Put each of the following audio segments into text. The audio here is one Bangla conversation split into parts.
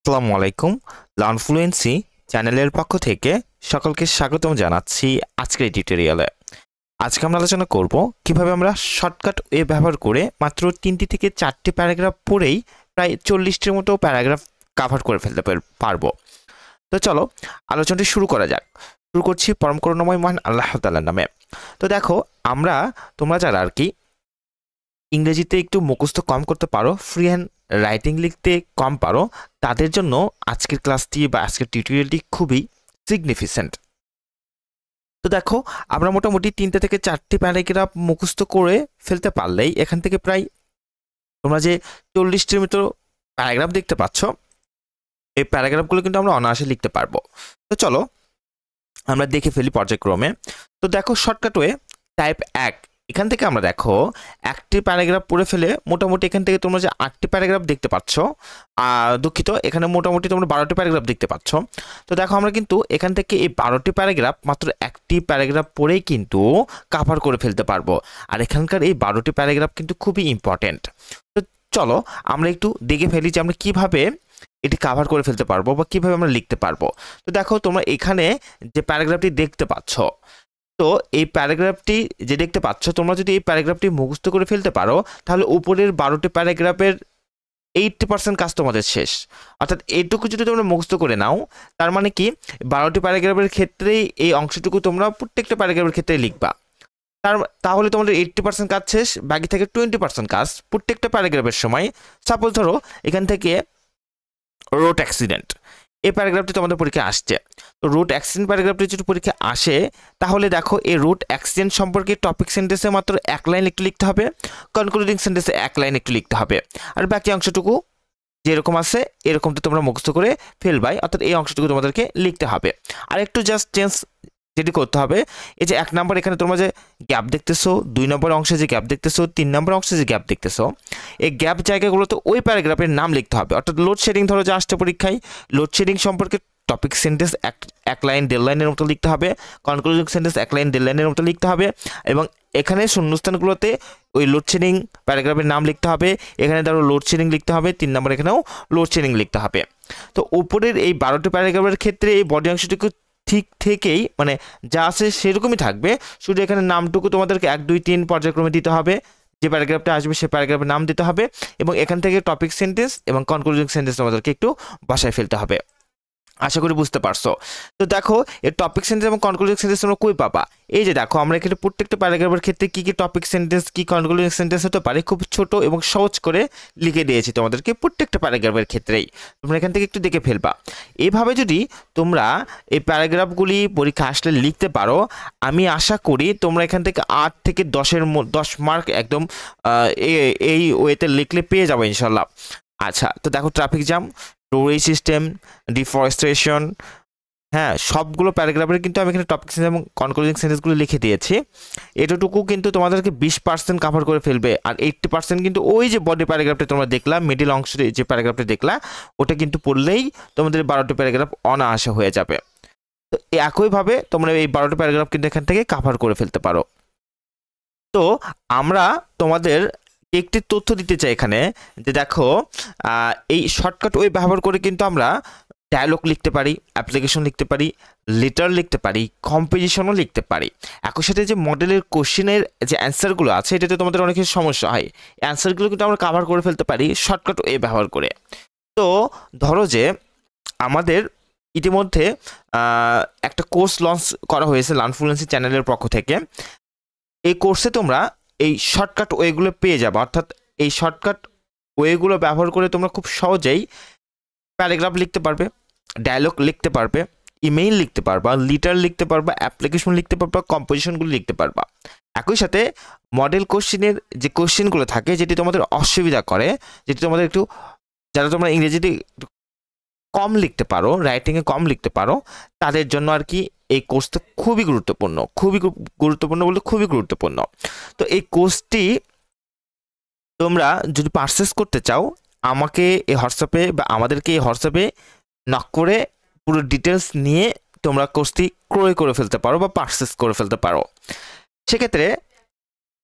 আসসালামু আলাইকুম। লার্নফ্লুয়েন্সি চ্যানেলের পক্ষ থেকে সকলকে স্বাগতম জানাচ্ছি আজকের এই টিউটোরিয়ালে। আজকে আমরা আলোচনা করব কিভাবে আমরা শর্টকাট ওয়ে ব্যবহার করে মাত্র 3টি থেকে 4টি প্যারাগ্রাফ পড়েই প্রায় 40টির মতো প্যারাগ্রাফ কভার করে ফেলতে পারবো। তো চলো আলোচনাটি শুরু করা যাক। শুরু করছি পরম করুণাময় মহান আল্লাহ তাআলার নামে। তো দেখো, তোমরা যারা আর কি ইংরেজিতে একটু মুখস্থ কম করতে পারো, ফ্রি হ্যান্ড রাইটিং লিখতে কম পারো, তাদের জন্য আজকের ক্লাসটি বা আজকের টিউটোরিয়ালটি খুবই সিগনিফিকেন্ট। তো দেখো, আমরা মোটামুটি 3টে থেকে 4টি প্যারাগ্রাফ মুখস্থ করে ফেলতে পারলেই এখান থেকে প্রায় তোমরা যে 40টির মতো প্যারাগ্রাফ দেখতে পাচ্ছ, এই প্যারাগ্রাফগুলো কিন্তু আমরা অনায়াসে লিখতে পারবো। তো চলো আমরা দেখে ফেলি পর্যায়ক্রমে। তো দেখো, শর্টকাট ওয়ে টাইপ 1, এখান থেকে আমরা দেখো একটি প্যারাগ্রাফ পড়ে ফেলে মোটামুটি এখান থেকে তোমরা যে 8টি প্যারাগ্রাফ দেখতে পাচ্ছ, দুঃখিত, এখানে মোটামুটি তোমরা 12টি প্যারাগ্রাফ দেখতে পাচ্ছ। তো দেখো, আমরা কিন্তু এখান থেকে এই 12টি প্যারাগ্রাফ মাত্র একটি প্যারাগ্রাফ পড়েই কিন্তু কভার করে ফেলতে পারবো। আর এখানকার এই 12টি প্যারাগ্রাফ কিন্তু খুবই ইম্পর্টেন্ট। তো চলো আমরা একটু দেখে ফেলি যে আমরা কিভাবে এটি কভার করে ফেলতে পারবো বা কিভাবে আমরা লিখতে পারবো। তো দেখো, তোমরা এখানে যে প্যারাগ্রাফটি দেখতে পাচ্ছ, তো এই প্যারাগ্রাফটি যে দেখতে পাচ্ছ, তোমরা যদি এই প্যারাগ্রাফটি মুখস্থ করে ফেলতে পারো তাহলে উপরের 12টি প্যারাগ্রাফের 80% কাজ তোমাদের শেষ। অর্থাৎ এইটুকু যদি তোমরা মুখস্থ করে নাও, তার মানে কি 12টি প্যারাগ্রাফের ক্ষেত্রেই এই অংশটুকু তোমরা প্রত্যেকটা প্যারাগ্রাফের ক্ষেত্রে লিখবা। তাহলে তোমাদের 80% কাজ শেষ, বাকি থেকে 20% কাজ প্রত্যেকটা প্যারাগ্রাফের সময়। সাপোজ ধরো এখান থেকে রোড অ্যাক্সিডেন্ট, এই প্যারাগ্রাফটি তোমাদের পরীক্ষায় আসছে। তো রুট অ্যাক্সিডেন্ট প্যারাগ্রাফটি যদি পরীক্ষায় আসে, তাহলে দেখো এই রুট অ্যাক্সিডেন্ট সম্পর্কে টপিক সেন্টেন্সে মাত্র 1 লাইন একটু লিখতে হবে, কনক্লুডিং সেন্টেন্সে 1 লাইন একটু লিখতে হবে, আর বাকি অংশটুকু যেরকম আছে এরকমটা তোমরা মুখস্থ করে ফেলবাই। অর্থাৎ এই অংশটুকু তোমাদেরকে লিখতে হবে। আর একটু জাস্ট চেঞ্জ যেটি করতে হবে, এই যে 1 নম্বর এখানে তোমরা যে গ্যাপ দেখতেছো, 2 নম্বর অংশে যে গ্যাপ দেখতেছো, 3 নম্বর অংশে যে গ্যাপ দেখতেছো, এই গ্যাপ জায়গাগুলোতে ওই প্যারাগ্রাফের নাম লিখতে হবে। অর্থাৎ লোডশেডিং ধরো যে আসছে পরীক্ষায়, লোডশেডিং সম্পর্কে টপিক সেন্টেন্স 1 লাইন 1.5 লাইনের মতো লিখতে হবে, কনক্লুডিং সেন্টেন্স 1 লাইন 1.5 লাইনের মতো লিখতে হবে, এবং এখানে শূন্যস্থানগুলোতে ওই লোডশেডিং প্যারাগ্রাফের নাম লিখতে হবে। এখানে ধরো লোডশেডিং লিখতে হবে, 3 নম্বর এখানেও লোডশেডিং লিখতে হবে। তো উপরের এই 12টি প্যারাগ্রাফের ক্ষেত্রে এই বডি অংশটুকু ঠিক থেকেই, মানে যা আছে সেরকমই থাকবে, শুধু এখানে নামটুকু তোমাদেরকে 1 2 3 পর্যায়ক্রমে দিতে হবে। যে প্যারাগ্রাফটা আসবে সেই প্যারাগ্রাফের নাম দিতে হবে, এবং এখান থেকে টপিক সেন্টেন্স এবং কনক্লুডিং সেন্টেন্স তোমাদেরকে একটু বসায় ফেলতে হবে। আশা করি বুঝতে পারছো। তো দেখো, এই টপিক সেন্টেন্স এবং কনক্লুডিং সেন্টেন্স তোমরা কই পাবা? এই যে দেখো, আমরা এখানে প্রত্যেকটা প্যারাগ্রাফের ক্ষেত্রে কি কি টপিক সেন্টেন্স কি কনক্লুডিং সেন্টেন্স হতে পারে খুব ছোট এবং সহজ করে লিখে দিয়েছি তোমাদেরকে প্রত্যেকটা প্যারাগ্রাফের ক্ষেত্রেই। তোমরা এখান থেকে একটু দেখে ফেলবা। এইভাবে যদি তোমরা এই প্যারাগ্রাফগুলি পরীক্ষা আসলে লিখতে পারো, আমি আশা করি তোমরা এখান থেকে 8 থেকে 10 মার্ক একদম এই ওয়েতে লিখলে পেয়ে যাবো ইনশাল্লাহ। আচ্ছা, তো দেখো, traffic jam, storage system, deforestation, হ্যাঁ, সবগুলো প্যারাগ্রাফের কিন্তু আমি এখানে টপিক সেন্টেন্স এবং কনক্লুডিং সেন্টেন্সগুলো লিখে দিয়েছি। এটুকু কিন্তু তোমাদেরকে 20% কভার করে ফেলবে। আর 80% কিন্তু ওই যে বডি প্যারাগ্রাফটা তোমরা দেখলা, মিডিল অংশের যে প্যারাগ্রাফটা দেখলা, ওটা কিন্তু পড়লেই তোমাদের 12টি প্যারাগ্রাফ অনায়াসে হয়ে যাবে। তো একইভাবে তোমরা এই 12টি প্যারাগ্রাফ কিন্তু এখান থেকে কভার করে ফেলতে পারো। তো আমরা তোমাদের একটি তথ্য দিতে চাই এখানে, যে দেখো, এই শর্টকাট ওয়ে ব্যবহার করে কিন্তু আমরা ডায়লগ লিখতে পারি, অ্যাপ্লিকেশন লিখতে পারি, লেটার লিখতে পারি, কম্পোজিশনও লিখতে পারি। একই সাথে যে মডেলের কোশ্চেনের যে অ্যান্সারগুলো আছে, এটাতে তোমাদের অনেক সমস্যা হয়, অ্যান্সারগুলো কিন্তু আমরা কভার করে ফেলতে পারি শর্টকাট ওয়ে ব্যবহার করে। তো ধরো যে আমাদের ইতিমধ্যে একটা কোর্স লঞ্চ করা হয়েছে লার্নফ্লুয়েন্সি চ্যানেলের পক্ষ থেকে। এই কোর্সে তোমরা এই শর্টকাট ওয়েগুলো পেয়ে যাবে। অর্থাৎ এই শর্টকাট ওয়েগুলো ব্যবহার করে তোমরা খুব সহজেই প্যারাগ্রাফ লিখতে পারবে, ডায়লগ লিখতে পারবে, ইমেইল লিখতে পারবা, লিটার লিখতে পারবা, অ্যাপ্লিকেশন লিখতে পারবা, কম্পোজিশনগুলো লিখতে পারবা। একই সাথে মডেল কোশ্চেনের যে কোশ্চেনগুলো থাকে, যেটি তোমাদের অসুবিধা করে, যেটি তোমাদের একটু, যারা তোমরা ইংরেজিতে কম লিখতে পারো, রাইটিংয়ে কম লিখতে পারো, তাদের জন্য আর কি এই কোর্সটা খুবই গুরুত্বপূর্ণ, খুবই গুরুত্বপূর্ণ বলতে খুবই গুরুত্বপূর্ণ। তো এই কোর্সটি তোমরা যদি পারচেস করতে চাও, আমাকে এই হোয়াটসঅ্যাপে বা আমাদেরকে এই হোয়াটসঅ্যাপে নক করে পুরো ডিটেলস নিয়ে তোমরা কোর্সটি ক্রয় করে ফেলতে পারো বা পারচেস করে ফেলতে পারো। সেক্ষেত্রে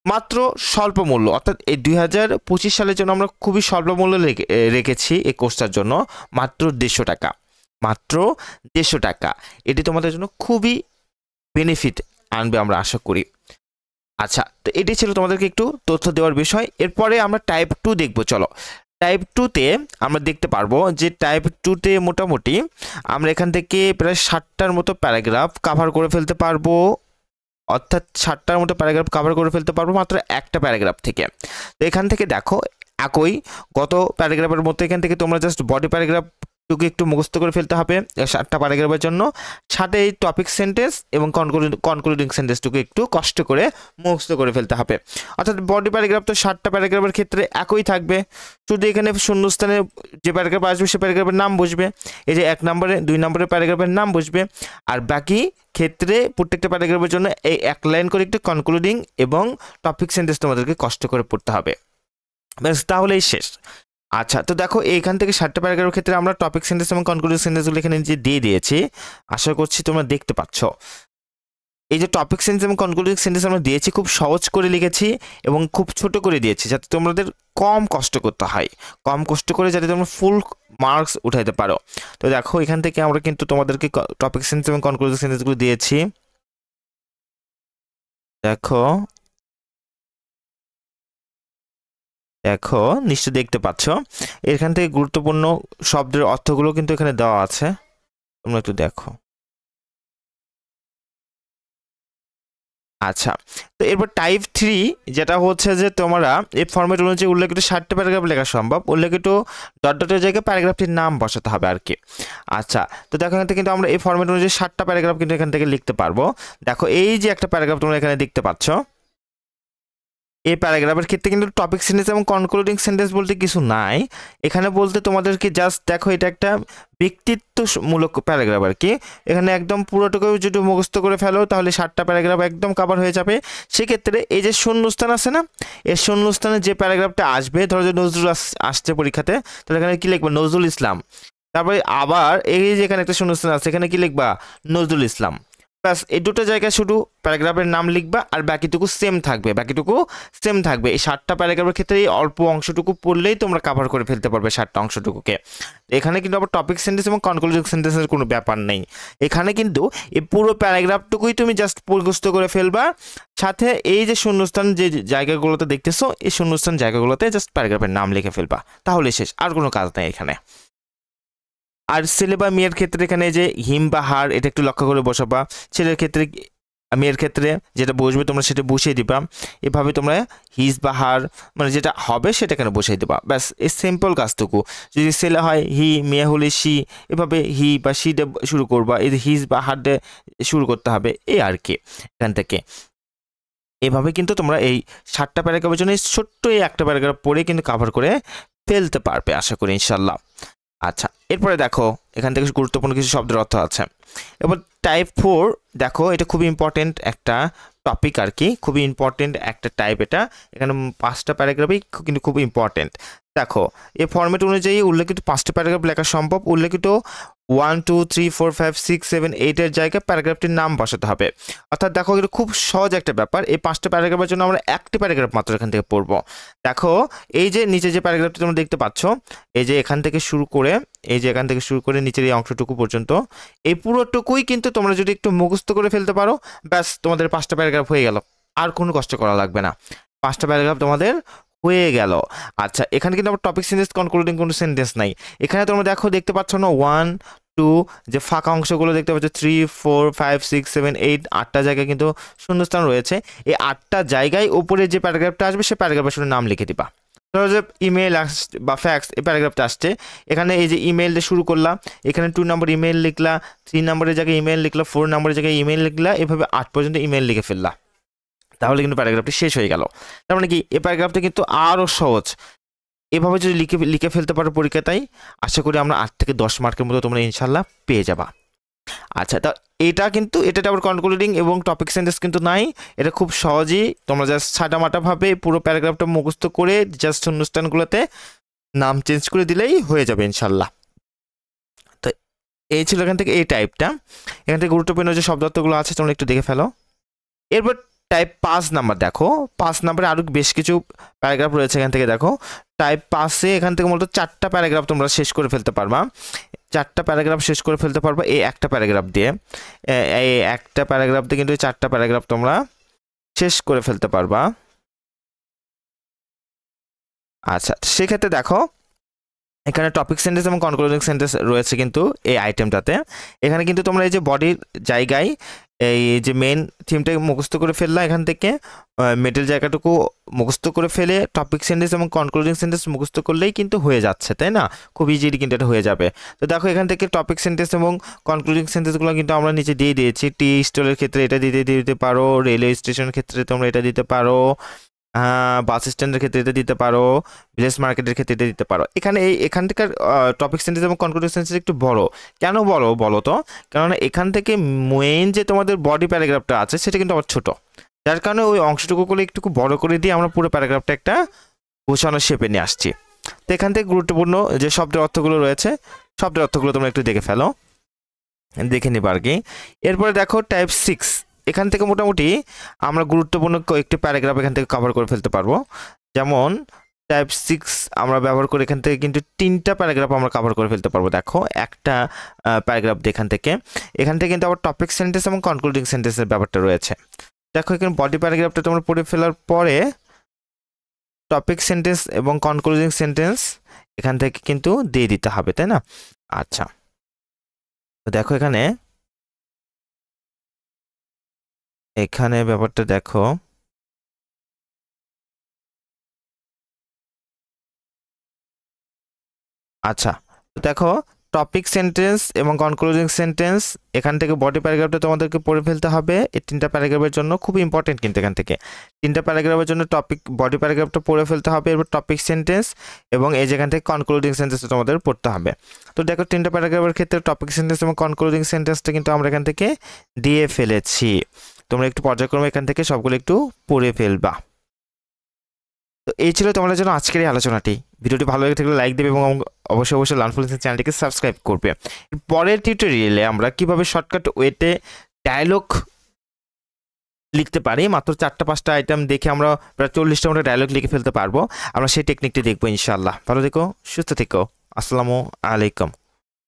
মাত্র স্বল্প মূল্য, অর্থাৎ এই 2025 সালের জন্য আমরা খুবই স্বল্প মূল্য রেখেছি এই কোর্সটার জন্য, মাত্র 150 টাকা, মাত্র 150 টাকা। এটি তোমাদের জন্য খুবই বেনিফিট আনবে আমরা আশা করি। আচ্ছা, তো এটি ছিল তোমাদেরকে একটু তথ্য দেওয়ার বিষয়। এরপরে আমরা টাইপ 2 দেখবো। চলো, টাইপ 2তে আমরা দেখতে পারবো যে টাইপ 2তে মোটামুটি আমরা এখান থেকে প্রায় 60টার মতো প্যারাগ্রাফ কাভার করে ফেলতে পারবো, অর্থাৎ 60টার মতো প্যারাগ্রাফ কাভার করে ফেলতে পারবো মাত্র একটা প্যারাগ্রাফ থেকে। তো এখান থেকে দেখো একই গত প্যারাগ্রাফের মতো এখান থেকে তোমরা জাস্ট বডি প্যারাগ্রাফটুকু একটু মুখস্থ করে ফেলতে হবে 60টা প্যারাগ্রাফের জন্য, সাথে এই টপিক সেন্টেন্স এবং কনক্লুডিং সেন্টেন্সটুকু একটু কষ্ট করে মুখস্থ করে ফেলতে হবে। অর্থাৎ বডি প্যারাগ্রাফ তো 60টা প্যারাগ্রাফের ক্ষেত্রে একই থাকবে, শুধু এখানে শূন্যস্থানে যে প্যারাগ্রাফ আসবে সে প্যারাগ্রাফের নাম বসবে, এই যে 1 নম্বরে 2 নম্বরের প্যারাগ্রাফের নাম বসবে, আর বাকি ক্ষেত্রে প্রত্যেকটা প্যারাগ্রাফের জন্য এই 1 লাইন করে একটু কনক্লুডিং এবং টপিক সেন্টেন্স তোমাদেরকে কষ্ট করে পড়তে হবে, ব্যাস তাহলেই শেষ। আচ্ছা, তো দেখো এইখান থেকে 60টা প্যারাগ্রাফের ক্ষেত্রে আমরা টপিক সেন্টেন্স এবং কনক্লুডিং সেন্টেন্সগুলো এখানে যে দিয়ে দিয়েছি, আশা করছি তোমরা দেখতে পাচ্ছ। এই যে টপিক সেন্টেন্স এবং কনক্লুডিং সেন্টেন্স আমরা দিয়েছি খুব সহজ করে লিখেছি এবং খুব ছোট করে দিয়েছি, যাতে তোমাদের কম কষ্ট করতে হয়, কম কষ্ট করে যাতে তোমরা ফুল মার্কস উঠাইতে পারো। তো দেখো এখান থেকে আমরা কিন্তু তোমাদেরকে টপিক সেন্টেন্স এবং কনক্লুডিং সেন্টেন্সগুলো দিয়েছি। দেখো দেখো নিশ্চয় দেখতে পাচ্ছ, এখান থেকে গুরুত্বপূর্ণ শব্দের অর্থগুলো কিন্তু এখানে দেওয়া আছে, তোমরা একটু দেখো। আচ্ছা, তো এরপর টাইপ 3 যেটা হচ্ছে যে তোমরা এই ফরম্যাট অনুযায়ী উল্লেখিত 60টা প্যারাগ্রাফ লেখা সম্ভব, উল্লেখিত ডট ডটের জায়গায় প্যারাগ্রাফটির নাম বসাতে হবে আর কি। আচ্ছা, তো দেখো এখান থেকে কিন্তু আমরা এই ফরম্যাট অনুযায়ী 60টা প্যারাগ্রাফ কিন্তু এখান থেকে লিখতে পারবো। দেখো এই যে একটা প্যারাগ্রাফ তোমরা এখানে দেখতে পাচ্ছ, এই প্যারাগ্রাফের ক্ষেত্রে কিন্তু টপিক সেন্টেন্স এবং কনক্লুডিং সেন্টেন্স বলতে কিছু নাই এখানে, বলতে তোমাদেরকে জাস্ট দেখো এটা একটা ব্যক্তিত্বমূলক প্যারাগ্রাফ আর কি। এখানে একদম পুরোটুকু যদি মুখস্থ করে ফেলো তাহলে 60টা প্যারাগ্রাফ একদম কভার হয়ে যাবে। সেক্ষেত্রে এই যে শূন্যস্থান আছে না, এই শূন্যস্থানে যে প্যারাগ্রাফটা আসবে, ধরো যে নজরুল আসছে পরীক্ষাতে, তাহলে এখানে কি লিখবা? নজরুল ইসলাম। তারপরে আবার এই যে এখানে একটা শূন্যস্থান আছে, এখানে কি লিখবা? নজরুল ইসলাম। ব্যাস এই দুটো জায়গায় শুধু প্যারাগ্রাফের নাম লিখবা, আর বাকিটুকু সেম থাকবে। এই 60টা প্যারাগ্রাফের ক্ষেত্রে এই অল্প অংশটুকু পড়লেই তোমরা কভার করে ফেলতে পারবে 60টা অংশটুকুকে। এখানে কিন্তু আবার টপিক সেন্টেন্স এবং কনক্লুডিং সেন্টেন্সের কোনো ব্যাপার নেই, এখানে কিন্তু এই পুরো প্যারাগ্রাফটুকুই তুমি জাস্ট মুখস্থ করে ফেলবা, সাথে এই যে শূন্যস্থান যে জায়গাগুলোতে দেখতেছো এই শূন্যস্থান জায়গাগুলোতে জাস্ট প্যারাগ্রাফের নাম লিখে ফেলবা, তাহলে শেষ, আর কোনো কাজ নেই এখানে। আর ছেলে বা মেয়ের ক্ষেত্রে এখানে যে হিম বা হার এটা একটু লক্ষ্য করে বসাবা, ছেলের ক্ষেত্রে মেয়ের ক্ষেত্রে যেটা বসবে তোমরা সেটা বসিয়ে দিবা, এভাবে তোমরা হিজ বা হার মানে যেটা হবে সেটা এখানে বসিয়ে দিবা, ব্যাস এই সিম্পল কাজটুকু। যদি ছেলে হয় হি, মেয়ে হলে সি, এভাবে হি বা সি দিয়ে শুরু করবা, এই হিজ বা হার দিয়ে শুরু করতে হবে, এই আর কি। এখান থেকে এভাবে কিন্তু তোমরা এই 60টা প্যারাগ্রাফের জন্য ছোট্ট এই একটা প্যারাগ্রাফ পড়ে কিন্তু কভার করে ফেলতে পারবে আশা করি ইনশাল্লাহ। আচ্ছা, এরপরে দেখো এখান থেকে গুরুত্বপূর্ণ কিছু শব্দের অর্থ আছে। এবার টাইপ 4 দেখো, এটা খুবই ইম্পর্টেন্ট একটা টপিক আর কি, খুবই ইম্পর্টেন্ট একটা টাইপ এটা। এখানে 5টা প্যারাগ্রাফই কিন্তু খুব ইম্পর্টেন্ট। দেখো এই ফরম্যাট অনুযায়ী উল্লেখিত 5টা প্যারাগ্রাফ লেখা সম্ভব, উল্লেখিত 1 2 3 4 5 6 7 8 এর জায়গায় প্যারাগ্রাফটির নাম বসাতে হবে। অর্থাৎ দেখো এটা খুব সহজ একটা ব্যাপার, এই 5টা প্যারাগ্রাফের জন্য আমরা একটি প্যারাগ্রাফ মাত্র এখান থেকে পড়বো। দেখো এই যে নিচে যে প্যারাগ্রাফটি তোমরা দেখতে পাচ্ছ, এই যে এখান থেকে শুরু করে নিচের এই অংশটুকু পর্যন্ত, এই পুরোটুকুই কিন্তু তোমরা যদি একটু মুখস্থ করে ফেলতে পারো, ব্যাস তোমাদের 5টা প্যারাগ্রাফ হয়ে গেল, আর কোনো কষ্ট করা লাগবে না, 5টা প্যারাগ্রাফ তোমাদের হয়ে গেল। আচ্ছা, এখানে কিন্তু আমার টপিক সেন্টেন্স কনক্লুডিং কোনো সেন্টেন্স নাই। এখানে তোমরা দেখতে পাচ্ছ না 1 2 যে ফাঁকা অংশগুলো দেখতে পাচ্ছ 3 4 5 6 7 8 8টা জায়গায় কিন্তু শূন্যস্থান রয়েছে। এই 8টা জায়গায় উপরে যে প্যারাগ্রাফটা আসবে সেই প্যারাগ্রাফের শুধু নাম লিখে দিবা। ধরো যে ইমেল বা ফ্যাক্স এই প্যারাগ্রাফটা আসছে, এখানে এই যে ইমেল দিয়ে শুরু করলাম, এখানে 2 নম্বর ইমেল লিখলা, 3 নম্বরের জায়গায় ইমেল লিখলা, 4 নম্বরের জায়গায় ইমেল লিখলা, এভাবে 8 পর্যন্ত ইমেল লিখে ফেললা, তাহলে কিন্তু প্যারাগ্রাফটি শেষ হয়ে গেল। তার মানে কি এই প্যারাগ্রাফটা কিন্তু আরও সহজ, এভাবে যদি লিখে ফেলতে পারো পরীক্ষাটাই, আশা করি আমরা 8 থেকে 10 মার্কের মতো তোমরা ইনশাল্লাহ পেয়ে যাবা। আচ্ছা, তা এটা আবার কনক্লুডিং এবং টপিক সেন্টেন্স কিন্তু নাই, এটা খুব সহজেই তোমরা জাস্ট ছাটামাটাভাবে পুরো প্যারাগ্রাফটা মুখস্থ করে জাস্ট শূন্যস্থানগুলোতে নাম চেঞ্জ করে দিলেই হয়ে যাবে ইনশাল্লাহ। তো এই ছিল এখান থেকে এই টাইপটা। এখান থেকে গুরুত্বপূর্ণ যে শব্দার্থগুলো আছে তোমরা একটু দেখে ফেলো। এরপর টাইপ 5 নাম্বার দেখো, 5 নাম্বারে আরও বেশ কিছু প্যারাগ্রাফ রয়েছে। এখান থেকে দেখো টাইপ 5-এ এখান থেকে মূলত 4টা প্যারাগ্রাফ তোমরা শেষ করে ফেলতে পারবা। 4টা প্যারাগ্রাফ শেষ করে ফেলতে পারবা এই একটা প্যারাগ্রাফ দিয়ে। এই একটা প্যারাগ্রাফ দিয়ে কিন্তু 4টা প্যারাগ্রাফ তোমরা শেষ করে ফেলতে পারবা। আচ্ছা, সেক্ষেত্রে দেখো এখানে টপিক সেন্টেন্স এবং কনক্লুডিং সেন্টেন্স রয়েছে কিন্তু এই আইটেমটাতে। এখানে কিন্তু তোমরা এই যে বডির জায়গায় এই যে মেন থিমটাকে মুখস্থ করে ফেললা, এখান থেকে মিডল জায়গাটুকু মুখস্থ করে ফেলে টপিক সেন্টেন্স এবং কনক্লুডিং সেন্টেন্স মুখস্থ করলেই কিন্তু হয়ে যাচ্ছে, তাই না? খুব ইজিলি কিন্তু এটা হয়ে যাবে। তো দেখো এখান থেকে টপিক সেন্টেন্স এবং কনক্লুডিং সেন্টেন্সগুলো কিন্তু আমরা নিচে দিয়ে দিয়েছি। টি স্টলের ক্ষেত্রে এটা দিতে পারো, রেলওয়ে স্টেশনের ক্ষেত্রে তোমরা এটা দিতে পারো, বাস স্ট্যান্ডের ক্ষেত্রে এটা দিতে পারো, ভিলেজ মার্কেটের ক্ষেত্রে এটা দিতে পারো। এখান থেকে টপিক সেন্টেন্স এবং কনক্লুডিং সেন্টেন্স একটু বড়। কেন বলো তো? কারণ এখান থেকে মেইন যে তোমাদের বডি প্যারাগ্রাফটা আছে সেটা কিন্তু আবার ছোট, যার কারণে ওই অংশটুকু করে একটু বড় করে দিয়ে আমরা পুরো প্যারাগ্রাফটা একটা গোছানো শেপে নিয়ে আসছি। তো এখান থেকে গুরুত্বপূর্ণ যে শব্দের অর্থগুলো রয়েছে, শব্দের অর্থগুলো তোমরা একটু দেখে নিবা আর কি। এরপরে দেখো টাইপ 6, এখান থেকে মোটামুটি আমরা গুরুত্বপূর্ণ কয়েকটি প্যারাগ্রাফ এখান থেকে কভার করে ফেলতে পারবো। যেমন টাইপ 6 আমরা ব্যবহার করে এখান থেকে কিন্তু 3টা প্যারাগ্রাফ আমরা কভার করে ফেলতে পারবো। দেখো একটা প্যারাগ্রাফ এখান থেকে কিন্তু আবার টপিক সেন্টেন্স এবং কনক্লুডিং সেন্টেন্সের ব্যাপারটা রয়েছে। দেখো এখানে বডি প্যারাগ্রাফটা তোমরা পড়ে ফেলার পরে টপিক সেন্টেন্স এবং কনক্লুডিং সেন্টেন্স এখান থেকে কিন্তু দিয়ে দিতে হবে, তাই না? আচ্ছা, তো দেখো এখানে ব্যাপারটা দেখো। আচ্ছা, তো দেখো টপিক সেন্টেন্স এবং কনক্লুডিং সেন্টেন্স এখান থেকে বডি প্যারাগ্রাফটা তোমাদেরকে পড়ে ফেলতে হবে। এই 3টা প্যারাগ্রাফের জন্য খুব ইম্পর্টেন্ট কিন্তু এখান থেকে 3টা প্যারাগ্রাফের জন্য বডি প্যারাগ্রাফটা পড়ে ফেলতে হবে, এরপর টপিক সেন্টেন্স এবং এই যেখান থেকে কনক্লুডিং সেন্টেন্স তোমাদের পড়তে হবে। তো দেখো 3টা প্যারাগ্রাফের ক্ষেত্রে টপিক সেন্টেন্স এবং কনক্লুডিং সেন্টেন্সটা কিন্তু আমরা এখান থেকে দিয়ে ফেলেছি। তোমরা একটু পর্যায়ক্রমে এখান থেকে সবগুলো একটু পড়ে ফেলবা। তো এই ছিল তোমাদের জন্য আজকের এই আলোচনাটি। ভিডিওটি ভালো লেগে থাকলে লাইক দেবে এবং অবশ্যই লার্নফ্লুয়েন্সি চ্যানেলটিকে সাবস্ক্রাইব করবে। পরের টিউটোরিয়ালে আমরা কিভাবে শর্টকাট ওয়েতে ডায়লগ লিখতে পারি, মাত্র 4টা-5টা আইটেম দেখে আমরা প্রায় 40টা মতো ডায়লগ লিখে ফেলতে পারবো। আমরা সেই টেকনিকটি দেখবো ইনশাআল্লাহ। ভালো থেকো, সুস্থ থেকো। আসসালামু আলাইকুম।